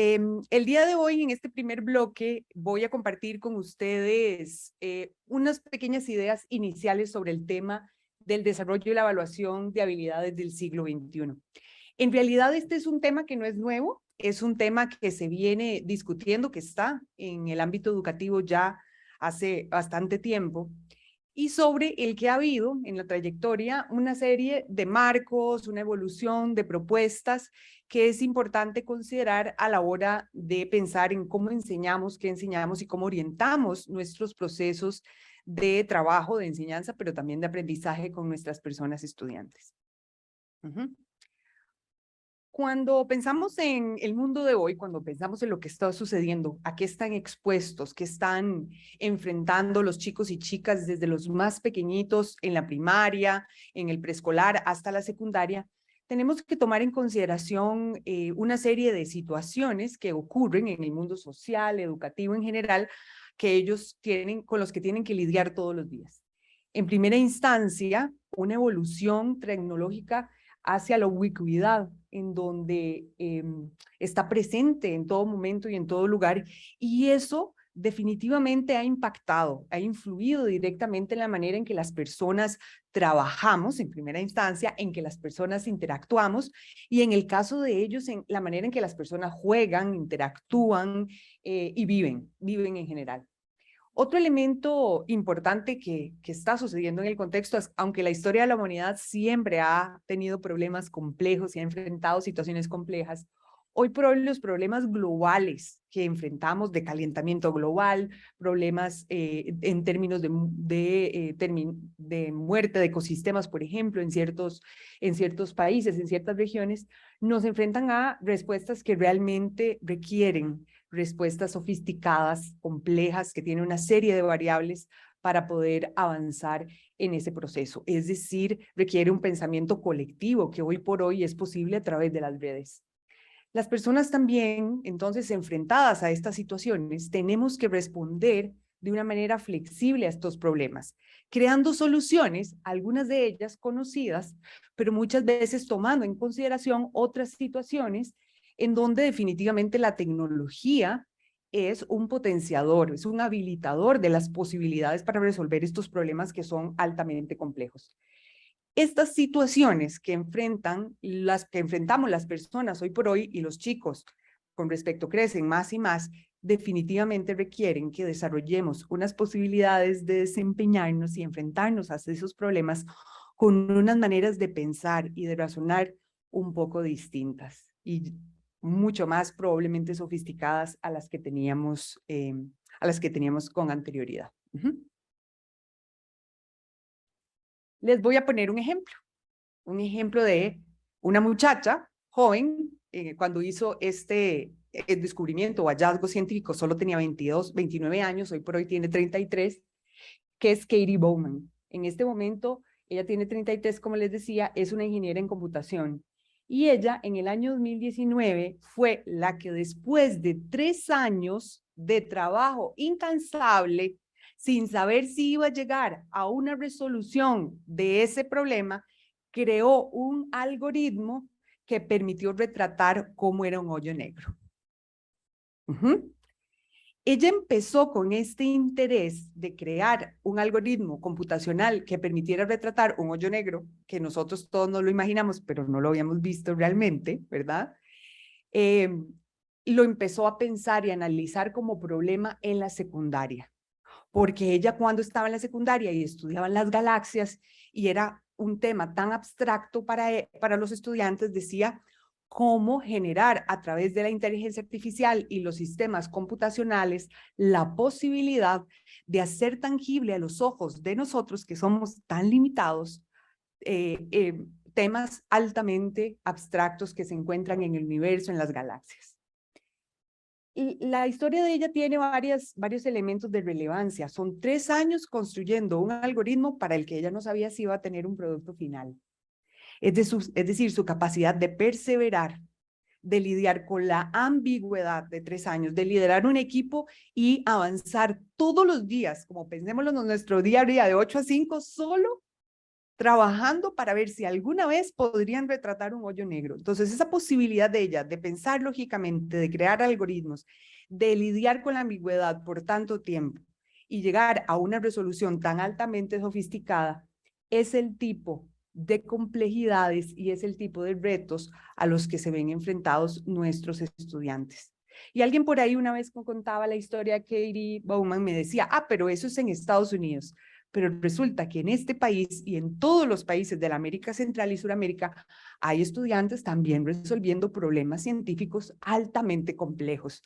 El día de hoy, en este primer bloque, voy a compartir con ustedes unas pequeñas ideas iniciales sobre el tema del desarrollo y la evaluación de habilidades del siglo XXI. En realidad, este es un tema que no es nuevo, es un tema que se viene discutiendo, que está en el ámbito educativo ya hace bastante tiempo, y sobre el que ha habido en la trayectoria una serie de marcos, una evolución de propuestas que es importante considerar a la hora de pensar en cómo enseñamos, qué enseñamos y cómo orientamos nuestros procesos de trabajo, de enseñanza, pero también de aprendizaje con nuestras personas estudiantes. Cuando pensamos en el mundo de hoy, cuando pensamos en lo que está sucediendo, a qué están expuestos, qué están enfrentando los chicos y chicas desde los más pequeñitos en la primaria, en el preescolar hasta la secundaria, tenemos que tomar en consideración una serie de situaciones que ocurren en el mundo social, educativo en general, que ellos tienen, con los que tienen que lidiar todos los días. En primera instancia, una evolución tecnológica hacia la ubicuidad, en donde está presente en todo momento y en todo lugar, y eso definitivamente ha impactado, ha influido directamente en la manera en que las personas trabajamos en primera instancia, en que las personas interactuamos, y en el caso de ellos, en la manera en que las personas juegan, interactúan y viven en general. Otro elemento importante que está sucediendo en el contexto es, aunque la historia de la humanidad siempre ha tenido problemas complejos y ha enfrentado situaciones complejas, hoy por hoy los problemas globales que enfrentamos de calentamiento global, problemas en términos de muerte de ecosistemas, por ejemplo, en ciertos países, en ciertas regiones, nos enfrentan a respuestas que realmente requieren respuestas sofisticadas, complejas, que tienen una serie de variables para poder avanzar en ese proceso. Es decir, requiere un pensamiento colectivo que hoy por hoy es posible a través de las redes. Las personas también, entonces, enfrentadas a estas situaciones, tenemos que responder de una manera flexible a estos problemas, creando soluciones, algunas de ellas conocidas, pero muchas veces tomando en consideración otras situaciones en donde definitivamente la tecnología es un potenciador, es un habilitador de las posibilidades para resolver estos problemas que son altamente complejos. Estas situaciones que enfrentamos las personas hoy por hoy y los chicos con respecto crecen más y más, definitivamente requieren que desarrollemos unas posibilidades de desempeñarnos y enfrentarnos a esos problemas con unas maneras de pensar y de razonar un poco distintas y mucho más probablemente sofisticadas a las que teníamos con anterioridad. Les voy a poner un ejemplo de una muchacha joven, cuando hizo este descubrimiento o hallazgo científico, solo tenía 22, 29 años, hoy por hoy tiene 33, que es Katie Bowman. En este momento, ella tiene 33, como les decía, es una ingeniera en computación. Y ella, en el año 2019, fue la que después de 3 años de trabajo incansable, sin saber si iba a llegar a una resolución de ese problema, creó un algoritmo que permitió retratar cómo era un hoyo negro. Ella empezó con este interés de crear un algoritmo computacional que permitiera retratar un hoyo negro, que nosotros todos no lo imaginamos, pero no lo habíamos visto realmente, ¿verdad? Lo empezó a pensar y analizar como problema en la secundaria, porque ella cuando estaba en la secundaria y estudiaban las galaxias y era un tema tan abstracto para los estudiantes, decía cómo generar a través de la inteligencia artificial y los sistemas computacionales la posibilidad de hacer tangible a los ojos de nosotros, que somos tan limitados, temas altamente abstractos que se encuentran en el universo, en las galaxias. Y la historia de ella tiene varios elementos de relevancia. Son 3 años construyendo un algoritmo para el que ella no sabía si iba a tener un producto final. Es decir, su capacidad de perseverar, de lidiar con la ambigüedad de 3 años, de liderar un equipo y avanzar todos los días, como pensémoslo en nuestro día a día de 8 a 5, solo trabajando para ver si alguna vez podrían retratar un hoyo negro. Entonces, esa posibilidad de ella, de pensar lógicamente, de crear algoritmos, de lidiar con la ambigüedad por tanto tiempo y llegar a una resolución tan altamente sofisticada, es el tipo de complejidades y es el tipo de retos a los que se ven enfrentados nuestros estudiantes. Y alguien por ahí una vez contaba la historia, Katie Bowman me decía, pero eso es en Estados Unidos. Pero resulta que en este país y en todos los países de la América Central y Suramérica hay estudiantes también resolviendo problemas científicos altamente complejos.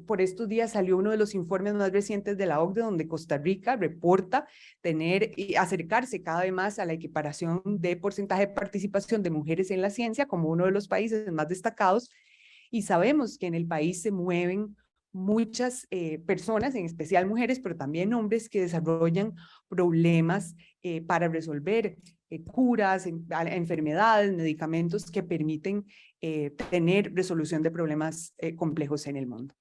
Por estos días salió uno de los informes más recientes de la OCDE, donde Costa Rica reporta tener y acercarse cada vez más a la equiparación de porcentaje de participación de mujeres en la ciencia como uno de los países más destacados. Y sabemos que en el país se mueven muchas personas, en especial mujeres, pero también hombres que desarrollan problemas para resolver curas, enfermedades, medicamentos que permiten tener resolución de problemas complejos en el mundo.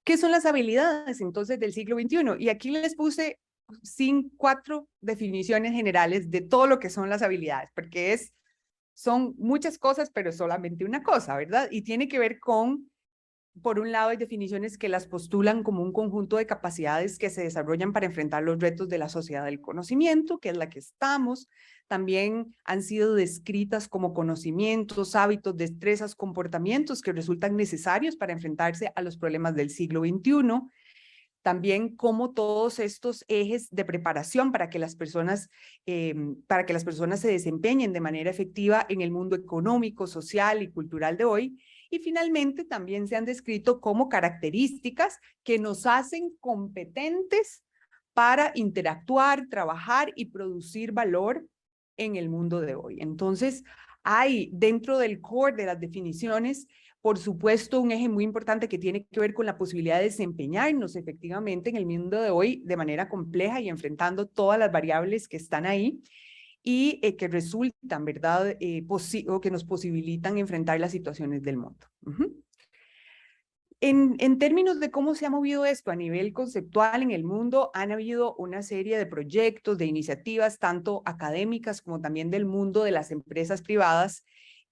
¿Qué son las habilidades entonces del siglo XXI? Y aquí les puse 4 definiciones generales de todo lo que son las habilidades, porque son muchas cosas, pero solamente una cosa, ¿verdad? Y tiene que ver con, por un lado, hay definiciones que las postulan como un conjunto de capacidades que se desarrollan para enfrentar los retos de la sociedad del conocimiento, que es la que estamos. También han sido descritas como conocimientos, hábitos, destrezas, comportamientos que resultan necesarios para enfrentarse a los problemas del siglo XXI. También como todos estos ejes de preparación para que las personas se desempeñen de manera efectiva en el mundo económico, social y cultural de hoy. Y finalmente también se han descrito como características que nos hacen competentes para interactuar, trabajar y producir valor en el mundo de hoy. Entonces, hay dentro del core de las definiciones, por supuesto, un eje muy importante que tiene que ver con la posibilidad de desempeñarnos efectivamente en el mundo de hoy de manera compleja y enfrentando todas las variables que están ahí y que resultan, ¿verdad? O que nos posibilitan enfrentar las situaciones del mundo. En términos de cómo se ha movido esto a nivel conceptual en el mundo, han habido una serie de proyectos, de iniciativas, tanto académicas como también del mundo de las empresas privadas,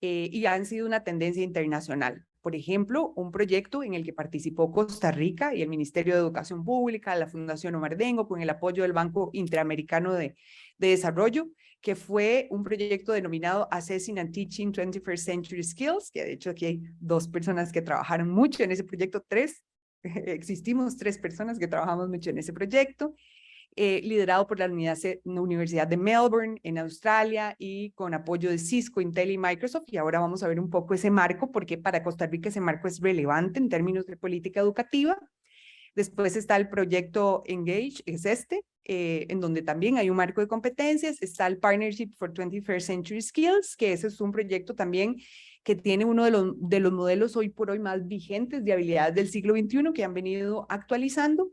y han sido una tendencia internacional. Por ejemplo, un proyecto en el que participó Costa Rica y el Ministerio de Educación Pública, la Fundación Omar Dengo, con el apoyo del Banco Interamericano de Desarrollo, que fue un proyecto denominado Assessing and Teaching 21st Century Skills, que de hecho aquí hay 2 personas que trabajaron mucho en ese proyecto, 3, existimos 3 personas que trabajamos mucho en ese proyecto, liderado por la Universidad de Melbourne en Australia y con apoyo de Cisco, Intel y Microsoft. Y ahora vamos a ver un poco ese marco, porque para Costa Rica ese marco es relevante en términos de política educativa. Después está el proyecto Engage, es en donde también hay un marco de competencias. Está el Partnership for 21st Century Skills, que ese es un proyecto también que tiene uno de los modelos hoy por hoy más vigentes de habilidades del siglo XXI que han venido actualizando.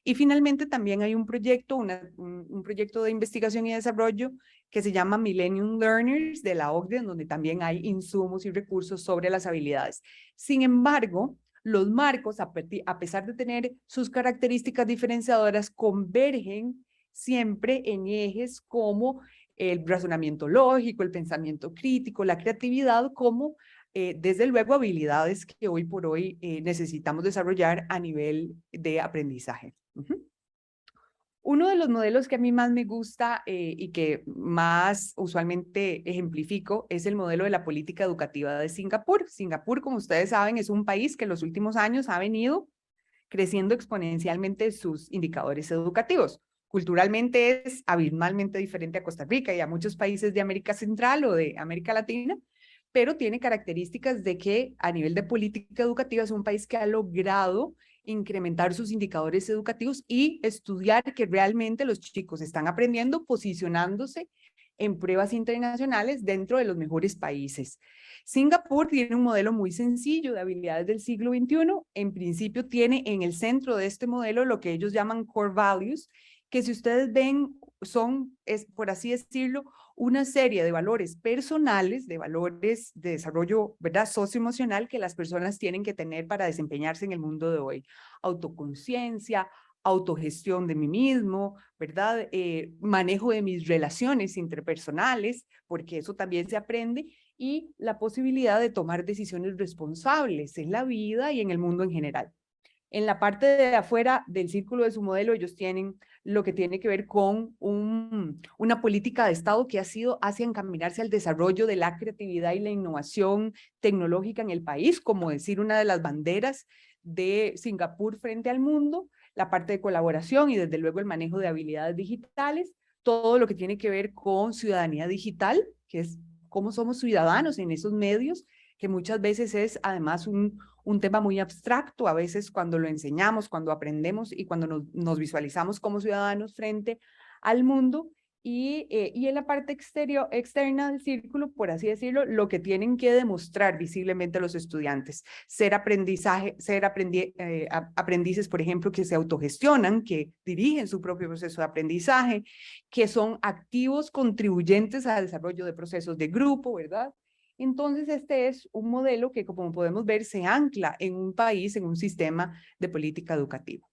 Y finalmente también hay un proyecto, un proyecto de investigación y desarrollo que se llama Millennium Learners de la OCDE, en donde también hay insumos y recursos sobre las habilidades. Sin embargo, los marcos, a pesar de tener sus características diferenciadoras, convergen siempre en ejes como el razonamiento lógico, el pensamiento crítico, la creatividad, como desde luego habilidades que hoy por hoy necesitamos desarrollar a nivel de aprendizaje. Uno de los modelos que a mí más me gusta y que más usualmente ejemplifico es el modelo de la política educativa de Singapur. Singapur, como ustedes saben, es un país que en los últimos años ha venido creciendo exponencialmente sus indicadores educativos. Culturalmente es abismalmente diferente a Costa Rica y a muchos países de América Central o de América Latina, pero tiene características de que a nivel de política educativa es un país que ha logrado incrementar sus indicadores educativos y estudiar que realmente los chicos están aprendiendo, posicionándose en pruebas internacionales dentro de los mejores países. Singapur tiene un modelo muy sencillo de habilidades del siglo XXI. En principio tiene en el centro de este modelo lo que ellos llaman core values, que si ustedes ven por así decirlo, una serie de valores personales, de valores de desarrollo, ¿verdad?, socioemocional que las personas tienen que tener para desempeñarse en el mundo de hoy. Autoconciencia, autogestión de mí mismo, ¿verdad? Manejo de mis relaciones interpersonales, porque eso también se aprende, y la posibilidad de tomar decisiones responsables en la vida y en el mundo en general. En la parte de afuera del círculo de su modelo, ellos tienen lo que tiene que ver con una política de Estado que ha sido hacia encaminarse al desarrollo de la creatividad y la innovación tecnológica en el país, como decir una de las banderas de Singapur frente al mundo, la parte de colaboración y desde luego el manejo de habilidades digitales, todo lo que tiene que ver con ciudadanía digital, que es cómo somos ciudadanos en esos medios, que muchas veces es además un tema muy abstracto, a veces cuando lo enseñamos, cuando aprendemos y cuando nos visualizamos como ciudadanos frente al mundo. Y en la parte externa del círculo, por así decirlo, lo que tienen que demostrar visiblemente a los estudiantes, ser aprendices, por ejemplo, que se autogestionan, que dirigen su propio proceso de aprendizaje, que son activos contribuyentes al desarrollo de procesos de grupo, ¿verdad? Entonces, este es un modelo que, como podemos ver, se ancla en un país, en un sistema de política educativa.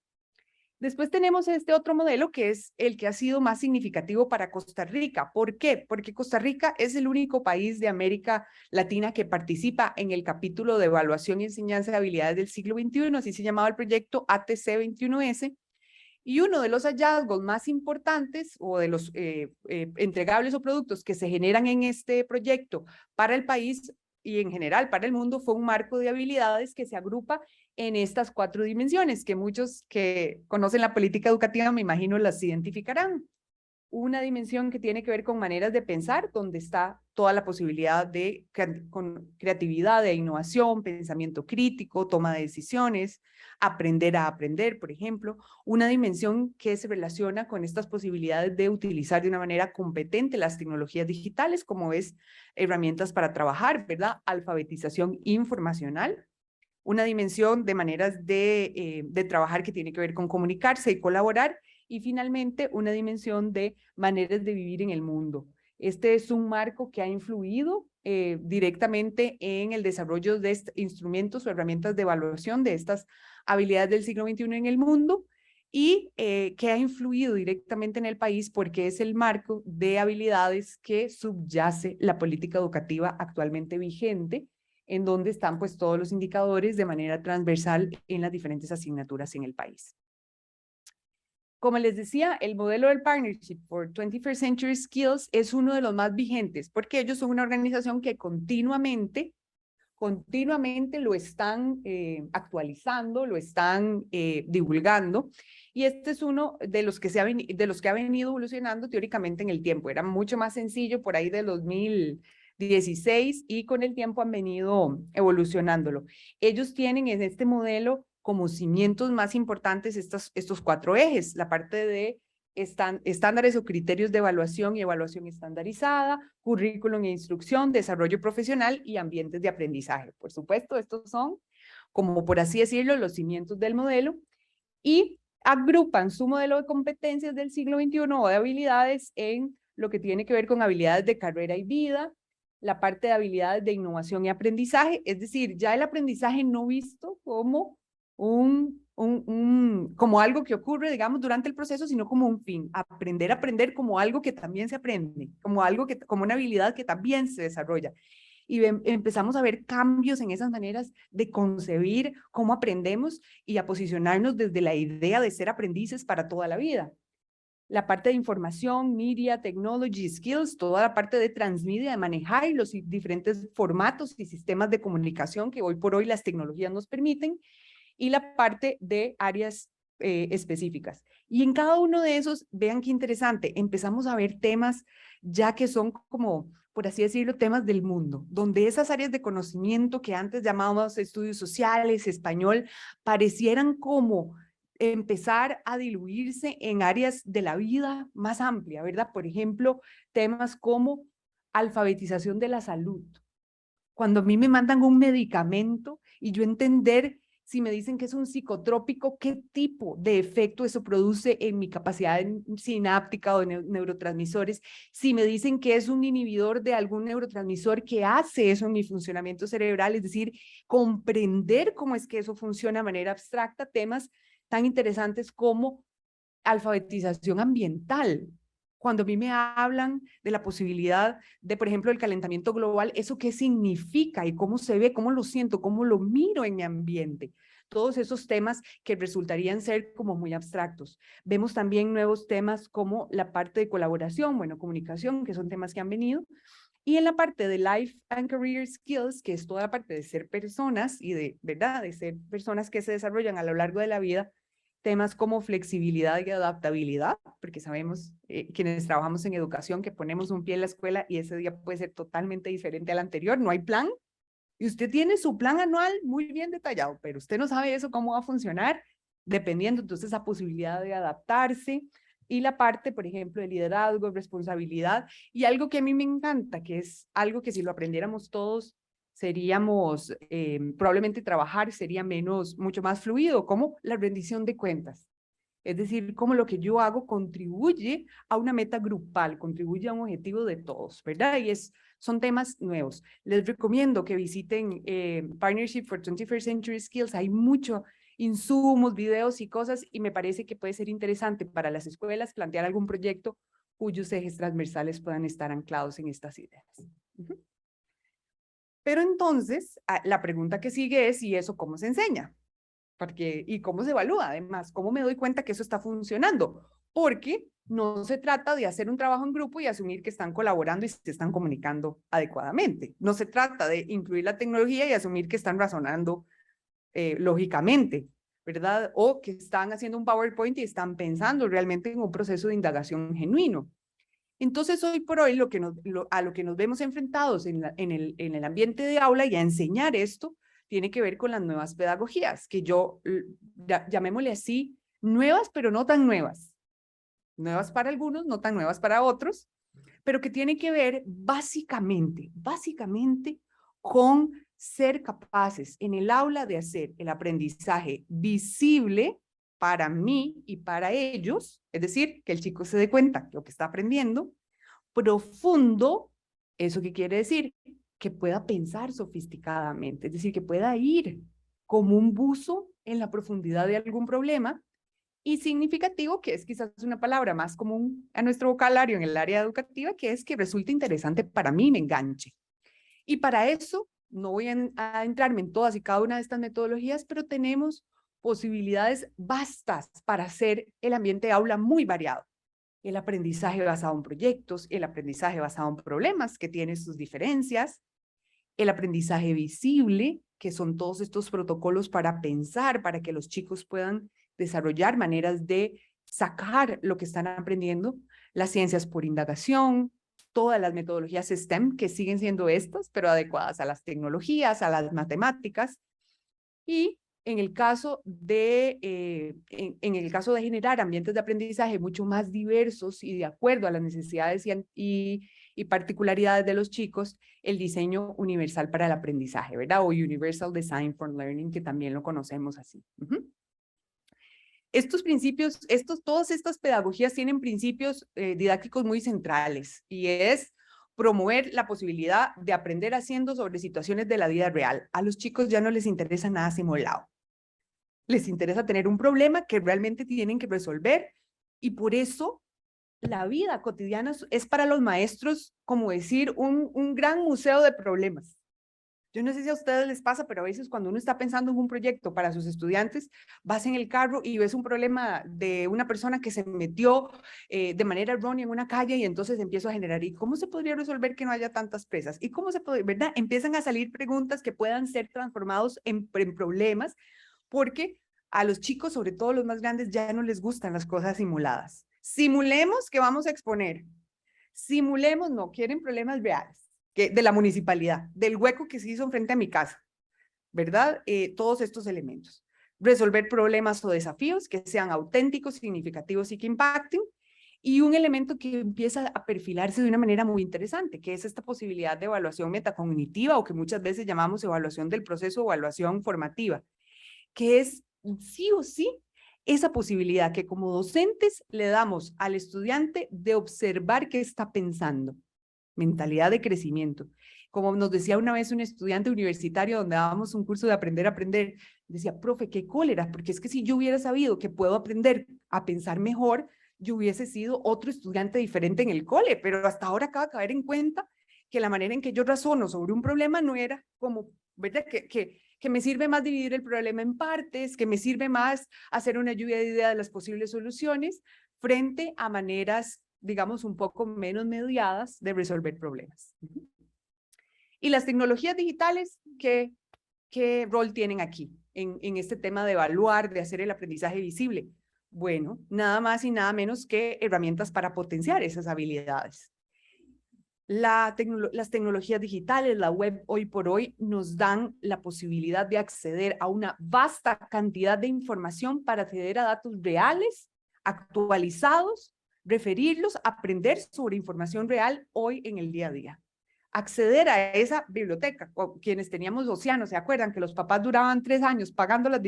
Después tenemos este otro modelo que es el que ha sido más significativo para Costa Rica. ¿Por qué? Porque Costa Rica es el único país de América Latina que participa en el capítulo de evaluación y enseñanza de habilidades del siglo XXI, así se llamaba el proyecto ATC 21S. Y uno de los hallazgos más importantes o de los entregables o productos que se generan en este proyecto para el país y en general para el mundo fue un marco de habilidades que se agrupa en estas 4 dimensiones, que muchos que conocen la política educativa me imagino las identificarán. Una dimensión que tiene que ver con maneras de pensar, donde está toda la posibilidad de con creatividad, de innovación, pensamiento crítico, toma de decisiones, aprender a aprender, por ejemplo. Una dimensión que se relaciona con estas posibilidades de utilizar de una manera competente las tecnologías digitales, como es herramientas para trabajar, ¿verdad? Alfabetización informacional. Una dimensión de maneras de trabajar que tiene que ver con comunicarse y colaborar, y finalmente una dimensión de maneras de vivir en el mundo. Este es un marco que ha influido directamente en el desarrollo de instrumentos o herramientas de evaluación de estas habilidades del siglo XXI en el mundo, y que ha influido directamente en el país porque es el marco de habilidades que subyace la política educativa actualmente vigente, en donde están pues todos los indicadores de manera transversal en las diferentes asignaturas en el país. Como les decía, el modelo del Partnership for 21st Century Skills es uno de los más vigentes, porque ellos son una organización que continuamente lo están actualizando, lo están divulgando, y este es uno de los que ha venido evolucionando teóricamente en el tiempo. Era mucho más sencillo por ahí de 2016 y con el tiempo han venido evolucionándolo. Ellos tienen en este modelo como cimientos más importantes estos 4 ejes, la parte de estándares o criterios de evaluación y evaluación estandarizada, currículum e instrucción, desarrollo profesional y ambientes de aprendizaje. Por supuesto, estos son, como por así decirlo, los cimientos del modelo, y agrupan su modelo de competencias del siglo XXI o de habilidades en lo que tiene que ver con habilidades de carrera y vida, la parte de habilidades de innovación y aprendizaje, es decir, ya el aprendizaje no visto como como algo que ocurre, digamos, durante el proceso, sino como un fin. Aprender a aprender como algo que también se aprende, como una habilidad que también se desarrolla. Y empezamos a ver cambios en esas maneras de concebir cómo aprendemos y a posicionarnos desde la idea de ser aprendices para toda la vida. La parte de información, media, technology, skills, toda la parte de transmedia, de manejar los diferentes formatos y sistemas de comunicación que hoy por hoy las tecnologías nos permiten, y la parte de áreas específicas. Y en cada uno de esos, vean qué interesante, empezamos a ver temas ya que son como, por así decirlo, temas del mundo, donde esas áreas de conocimiento que antes llamábamos estudios sociales, español, parecieran como empezar a diluirse en áreas de la vida más amplia, ¿verdad? Por ejemplo, temas como alfabetización de la salud. Cuando a mí me mandan un medicamento y yo entender, si me dicen que es un psicotrópico, ¿qué tipo de efecto eso produce en mi capacidad sináptica o de neurotransmisores? Si me dicen que es un inhibidor de algún neurotransmisor, ¿qué hace eso en mi funcionamiento cerebral? Es decir, comprender cómo es que eso funciona de manera abstracta, temas tan interesantes como alfabetización ambiental. Cuando a mí me hablan de la posibilidad de, por ejemplo, el calentamiento global, ¿eso qué significa y cómo se ve, cómo lo siento, cómo lo miro en mi ambiente? Todos esos temas que resultarían ser como muy abstractos. Vemos también nuevos temas como la parte de colaboración, bueno, comunicación, que son temas que han venido, y en la parte de Life and Career Skills, que es toda la parte de ser personas y de, ¿verdad?, de ser personas que se desarrollan a lo largo de la vida, temas como flexibilidad y adaptabilidad, porque sabemos, quienes trabajamos en educación, que ponemos un pie en la escuela y ese día puede ser totalmente diferente al anterior, no hay plan, y usted tiene su plan anual muy bien detallado, pero usted no sabe eso cómo va a funcionar, dependiendo, entonces, esa posibilidad de adaptarse, y la parte, por ejemplo, de liderazgo, responsabilidad, y algo que a mí me encanta, que es algo que si lo aprendiéramos todos, seríamos, probablemente trabajar sería mucho más fluido, como la rendición de cuentas. Es decir, cómo lo que yo hago contribuye a una meta grupal, contribuye a un objetivo de todos, ¿verdad? Y son temas nuevos. Les recomiendo que visiten Partnership for 21st Century Skills. Hay mucho insumos, videos y cosas, y me parece que puede ser interesante para las escuelas plantear algún proyecto cuyos ejes transversales puedan estar anclados en estas ideas. Pero entonces, la pregunta que sigue es, ¿y eso cómo se enseña? ¿Y cómo se evalúa? Además, ¿cómo me doy cuenta que eso está funcionando? Porque no se trata de hacer un trabajo en grupo y asumir que están colaborando y se están comunicando adecuadamente. No se trata de incluir la tecnología y asumir que están razonando lógicamente, ¿verdad? O que están haciendo un PowerPoint y están pensando realmente en un proceso de indagación genuino. Entonces, hoy por hoy, a lo que nos vemos enfrentados en el ambiente de aula y a enseñar esto, tiene que ver con las nuevas pedagogías, que llamémosle así, nuevas, pero no tan nuevas. Nuevas para algunos, no tan nuevas para otros, pero que tiene que ver básicamente con ser capaces en el aula de hacer el aprendizaje visible para mí y para ellos, es decir, que el chico se dé cuenta de lo que está aprendiendo, profundo, ¿eso qué quiere decir? Que pueda pensar sofisticadamente, es decir, que pueda ir como un buzo en la profundidad de algún problema, y significativo, que es quizás una palabra más común a nuestro vocabulario en el área educativa, que es que resulte interesante para mí, me enganche. Y para eso, no voy a entrarme en todas y cada una de estas metodologías, pero tenemos posibilidades vastas para hacer el ambiente de aula muy variado. El aprendizaje basado en proyectos, el aprendizaje basado en problemas que tiene sus diferencias, el aprendizaje visible, que son todos estos protocolos para pensar, para que los chicos puedan desarrollar maneras de sacar lo que están aprendiendo, las ciencias por indagación, todas las metodologías STEM que siguen siendo estas, pero adecuadas a las tecnologías, a las matemáticas, y en el caso de generar ambientes de aprendizaje mucho más diversos y de acuerdo a las necesidades y particularidades de los chicos, el diseño universal para el aprendizaje, ¿verdad? O Universal Design for Learning, que también lo conocemos así. Estos principios, todas estas pedagogías tienen principios didácticos muy centrales, y es promover la posibilidad de aprender haciendo sobre situaciones de la vida real. A los chicos ya no les interesa nada simulado. Les interesa tener un problema que realmente tienen que resolver, y por eso la vida cotidiana es para los maestros, como decir, un gran museo de problemas. Yo no sé si a ustedes les pasa, pero a veces cuando uno está pensando en un proyecto para sus estudiantes, vas en el carro y ves un problema de una persona que se metió de manera errónea en una calle, y entonces empiezo a generar, ¿y cómo se podría resolver que no haya tantas presas? ¿Y cómo se puede, verdad? Empiezan a salir preguntas que puedan ser transformados en problemas, porque a los chicos, sobre todo los más grandes, ya no les gustan las cosas simuladas. Simulemos que vamos a exponer. Simulemos, no, quieren problemas reales, de la municipalidad, del hueco que se hizo frente a mi casa, ¿verdad? Todos estos elementos. Resolver problemas o desafíos que sean auténticos, significativos y que impacten. Y un elemento que empieza a perfilarse de una manera muy interesante, que es esta posibilidad de evaluación metacognitiva, o que muchas veces llamamos evaluación del proceso, evaluación formativa, que es sí o sí esa posibilidad que como docentes le damos al estudiante de observar qué está pensando. Mentalidad de crecimiento. Como nos decía una vez un estudiante universitario donde dábamos un curso de aprender a aprender, decía, profe, qué cólera, porque es que si yo hubiera sabido que puedo aprender a pensar mejor, yo hubiese sido otro estudiante diferente en el cole, pero hasta ahora acabo de caer en cuenta que la manera en que yo razono sobre un problema no era como, ¿verdad? Que me sirve más dividir el problema en partes, que me sirve más hacer una lluvia de ideas de las posibles soluciones frente a maneras, digamos, un poco menos mediadas de resolver problemas. Y las tecnologías digitales, ¿qué rol tienen aquí en este tema de evaluar, de hacer el aprendizaje visible? Bueno, nada más y nada menos que herramientas para potenciar esas habilidades. Las tecnologías digitales, la web hoy por hoy, nos dan la posibilidad de acceder a una vasta cantidad de información para acceder a datos reales, actualizados, referirlos, aprender sobre información real hoy en el día a día. Acceder a esa biblioteca, quienes teníamos Océano, ¿se acuerdan que los papás duraban 3 años pagándolas,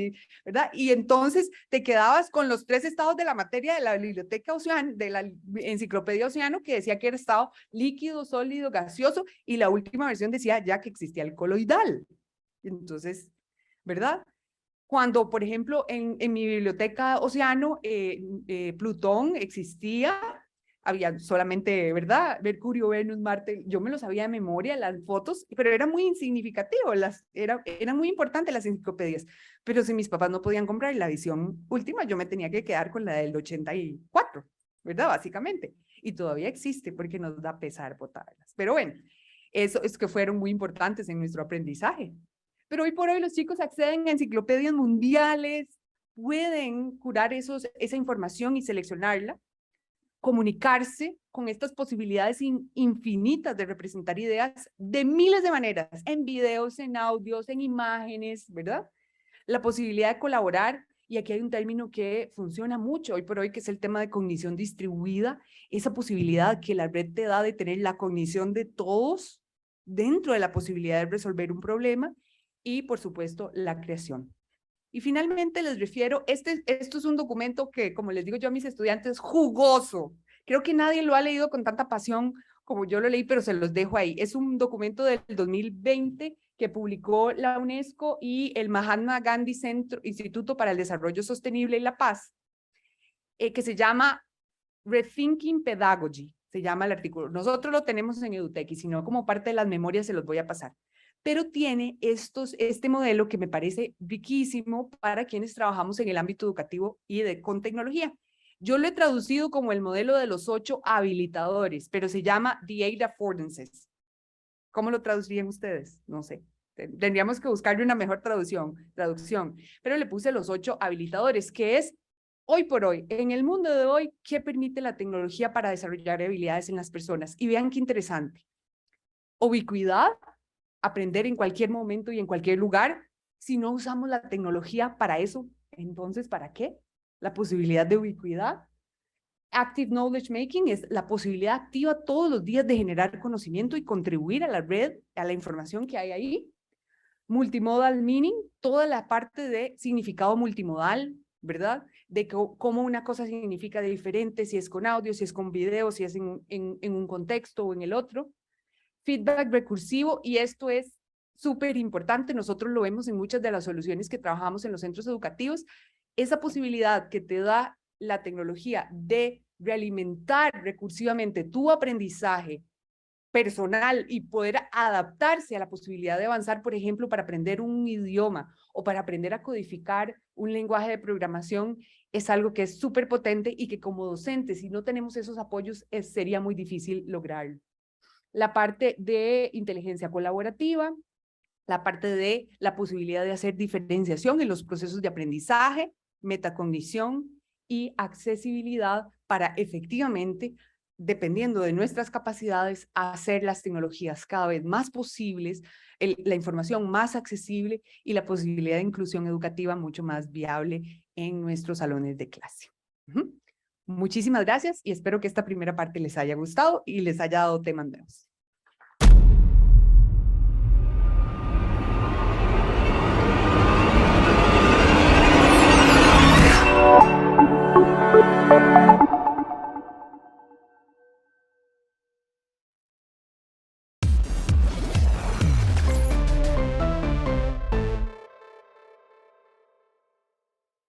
¿verdad? Y entonces te quedabas con los 3 estados de la materia de la biblioteca Océano, de la enciclopedia Océano, que decía que era estado líquido, sólido, gaseoso, y la última versión decía ya que existía el coloidal. Entonces, ¿verdad? Cuando, por ejemplo, en mi biblioteca Océano, Plutón existía, había solamente, ¿verdad? Mercurio, Venus, Marte, yo me lo sabía de memoria, las fotos, pero era muy insignificativo, eran muy importantes las enciclopedias, pero si mis papás no podían comprar la edición última, yo me tenía que quedar con la del 84, ¿verdad? Básicamente, y todavía existe porque nos da pesar botarlas, pero bueno, eso es que fueron muy importantes en nuestro aprendizaje. Pero hoy por hoy los chicos acceden a enciclopedias mundiales, pueden curar esa información y seleccionarla, comunicarse con estas posibilidades infinitas de representar ideas de miles de maneras, en videos, en audios, en imágenes, ¿verdad? La posibilidad de colaborar, y aquí hay un término que funciona mucho hoy por hoy, que es el tema de cognición distribuida, esa posibilidad que la red te da de tener la cognición de todos dentro de la posibilidad de resolver un problema, y por supuesto la creación. Y finalmente les refiero, esto es un documento que, como les digo yo a mis estudiantes, jugoso. Creo que nadie lo ha leído con tanta pasión como yo lo leí, pero se los dejo ahí. Es un documento del 2020 que publicó la UNESCO y el Mahatma Gandhi Instituto para el Desarrollo Sostenible y la Paz, que se llama Rethinking Pedagogy, se llama el artículo. Nosotros lo tenemos en EduTech y si no, como parte de las memorias se los voy a pasar. Pero tiene este modelo que me parece riquísimo para quienes trabajamos en el ámbito educativo y con tecnología. Yo lo he traducido como el modelo de los 8 habilitadores, pero se llama The 8 Affordances. ¿Cómo lo traducirían ustedes? No sé. Tendríamos que buscarle una mejor traducción, pero le puse los 8 habilitadores, que es hoy por hoy, en el mundo de hoy, ¿qué permite la tecnología para desarrollar habilidades en las personas? Y vean qué interesante. Ubicuidad, aprender en cualquier momento y en cualquier lugar. Si no usamos la tecnología para eso, entonces, ¿para qué? La posibilidad de ubicuidad. Active Knowledge Making es la posibilidad activa todos los días de generar conocimiento y contribuir a la red, a la información que hay ahí. Multimodal Meaning, toda la parte de significado multimodal, ¿verdad? De cómo una cosa significa diferente, si es con audio, si es con video, si es en un contexto o en el otro. Feedback recursivo, y esto es súper importante, nosotros lo vemos en muchas de las soluciones que trabajamos en los centros educativos, esa posibilidad que te da la tecnología de realimentar recursivamente tu aprendizaje personal y poder adaptarse a la posibilidad de avanzar, por ejemplo, para aprender un idioma o para aprender a codificar un lenguaje de programación, es algo que es súper potente y que como docentes, si no tenemos esos apoyos, sería muy difícil lograrlo. La parte de inteligencia colaborativa, la parte de la posibilidad de hacer diferenciación en los procesos de aprendizaje, metacognición y accesibilidad para efectivamente, dependiendo de nuestras capacidades, hacer las tecnologías cada vez más posibles, la información más accesible y la posibilidad de inclusión educativa mucho más viable en nuestros salones de clase. Muchísimas gracias y espero que esta primera parte les haya gustado y les haya dado temas nuevos.